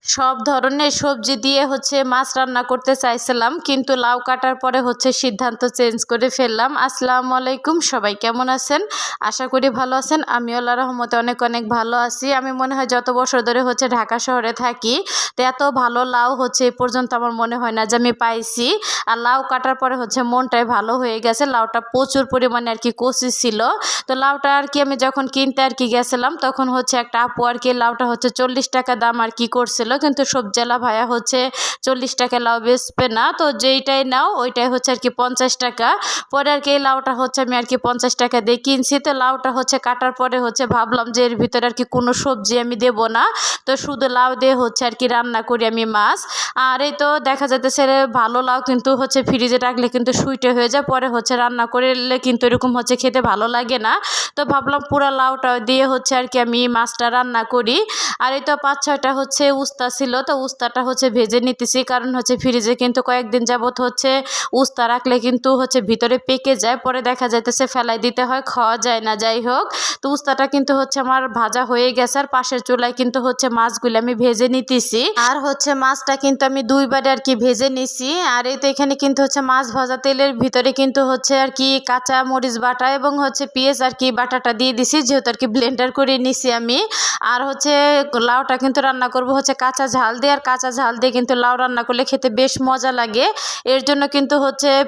সব ধরনের সবজি দিয়ে মাছ রান্না করতে চাইছিলাম, কিন্তু লাউ কাটার পরে সিদ্ধান্ত চেঞ্জ করে ফেললাম। আসসালামু আলাইকুম, সবাই কেমন আছেন? আশা করি ভালো আছেন। আমি আল্লাহর রহমতে অনেক অনেক ভালো আছি। আমি মনে হয় যত বছর ধরে ঢাকা শহরে থাকি, তো এত ভালো লাউ এ পর্যন্ত আমার মনে হয় না যে আমি পাইছি। আর লাউ কাটার পরে মনটাই ভালো হয়ে গেছে। লাউটা প্রচুর পরিমাণে কচি ছিল। তো লাউটা আমি যখন কিনতে গেছিলাম, তখন একটা আপু লাউটা 40 টাকা দাম করছিল, কিন্তু সবজিওয়ালা ভাইয়া 40 টাকা লাউ বেচবে না, তো যেইটাই নাও ওইটাই 50 টাকা। পরে এই লাউটা আমি 50 টাকা দিয়ে কিনছি। তো লাউটা কাটার পরে ভাবলাম যে এর ভিতরে কোনো সবজি আমি দেব না, তো শুধু লাউ দিয়ে রান্না করি আমি মাছ। আর এই তো দেখা যাইতেছে ভালো লাউ কিন্তু ফ্রিজে রাখলে কিন্তু সুইটে হয়ে যায়, পরে রান্না করলে কিন্তু এরকম খেতে ভালো লাগে না। তো ভাবলাম পুরা লাউটা দিয়ে আমি মাছটা রান্না করি। আর এই তো 5-6টা উস্তা ছিল, তো উস্তাটা ভেজে নিতেছি, কারণ ফ্রিজে কিন্তু কয়েকদিন যাবত উস্তা রাখলে কিন্তু ভিতরে পেকে যায়, পরে দেখা যাইতেছে ফেলাই দিতে হয়, খাওয়া যায় না। যাই হোক, তো উস্তাটা কিন্তু আমার ভাজা হয়ে গেছে, আর পাশের চুলায় কিন্তু মাছগুলো আমি ভেজে নিতেছি। আর মাছটা কিন্তু আমি দুইবারে ভেজে নিছি। আর এই তো এখানে কিন্তু মাছ ভাজা তেলের ভিতরে কিন্তু কাঁচা মরিচ বাটা এবং পেঁয়াজ বাটাটা দিয়ে দিছি, যেহেতু ব্লেন্ডার করে নিছি আমি। আর লাউটা কিন্তু রান্না করব কাঁচা ঝাল দিয়ে, আর কাঁচা ঝাল দিয়ে কিন্তু লাউ রান্না করলে খেতে বেশ মজা লাগে। এর জন্য কিন্তু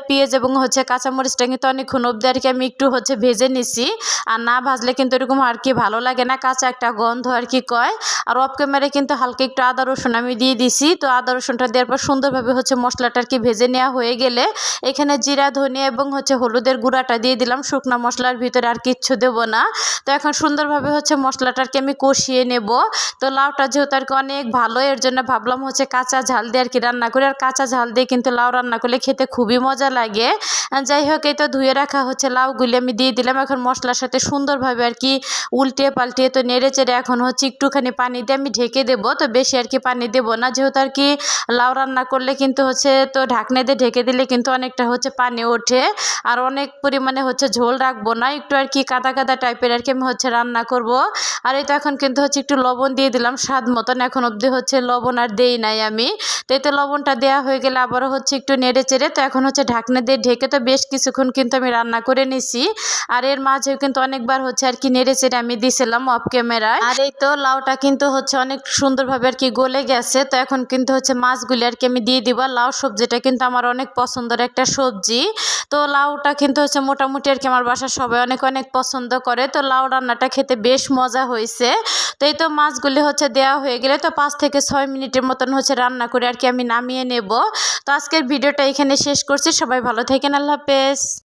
পেঁয়াজ এবং কাঁচামরিচটা কিন্তু অনেকক্ষণ অবধি আমি একটু ভেজে নিছি। আর না ভাজলে কিন্তু এরকম ভালো লাগে না, কাঁচা একটা গন্ধ কয়। আর অফ ক্যামেরায় কিন্তু হালকা একটু আদা রসুন আমি দিয়ে দিছি। তো আদা রসুনটা দেওয়ার পর সুন্দরভাবে মশলাটা ভেজে নেওয়া হয়ে গেলে এখানে জিরা ধনিয়া এবং হলুদের গুঁড়াটা দিয়ে দিলাম। শুকনো মশলার ভিতরে আর কিচ্ছু দেবো না। তো এখন সুন্দরভাবে মশলাটা আমি কষিয়ে নেব। তো লাউটা যেহেতু অনেক ভালো, এর জন্য ভাবলাম কাঁচা ঝাল দিয়ে রান্না করি। আর কাঁচা ঝাল দিয়ে কিন্তু লাউ রান্না করলে খেতে খুবই মজা লাগে। যাই হোক, এই তো ধুয়ে রাখা লাউগুলি আমি দিয়ে দিলাম। এখন মশলার সাথে সুন্দরভাবে উল্টে পাল্টে তো নেড়ে চেড়ে এখন একটুখানি পানি দিয়ে আমি ঢেকে দেবো। তো বেশি পানি দেবো না, যেহেতু লাউ রান্না করলে কিন্তু তো ঢাকনা দিয়ে ঢেকে দিলে কিন্তু অনেকটা পানি ওঠে। আর অনেক পরিমাণে ঝোল রাখবো না, একটু কাদা কাদা টাইপের আমি রান্না করব। আর এই তো এখন কিন্তু একটু লবণ দিয়ে দিলাম স্বাদ মতন। এখন অবধি লবণ আর দেই নাই আমি। তো এতে লবণটা দেওয়া হয়ে গেলে আবারও একটু নেড়ে চেড়ে তো এখন ঢাকনা দিয়ে ঢেকে তো বেশ কিছুক্ষণ কিন্তু আমি রান্না করে নিছি। আর এর মাঝেও কিন্তু অনেকবার নেড়ে চেড়ে আমি দিছিলাম অফ ক্যামেরায়। আর এই তো লাউটা কিন্তু অনেক সুন্দরভাবে গলে গেছে। তো এখন কিন্তু মাছগুলি আমি দিয়ে দিব। লাউ সবজিটা কিন্তু আমার অনেক পছন্দের একটা সবজি। তো লাউটা কিন্তু মোটামুটি আমার বাসার সবাই অনেক অনেক পছন্দ করে। তো লাউ রান্নাটা খেতে বেশ মজা হয়েছে। তো এই তো মাছগুলি দেওয়া হয়ে গেলে তো 5 থেকে 6 মিনিটের মতন রান্না করে আমি নামিয়ে নেব। তো আজকের ভিডিওটা এখানে শেষ করছি। সবাই ভালো থাকেন, আল্লাহ হাফেজ।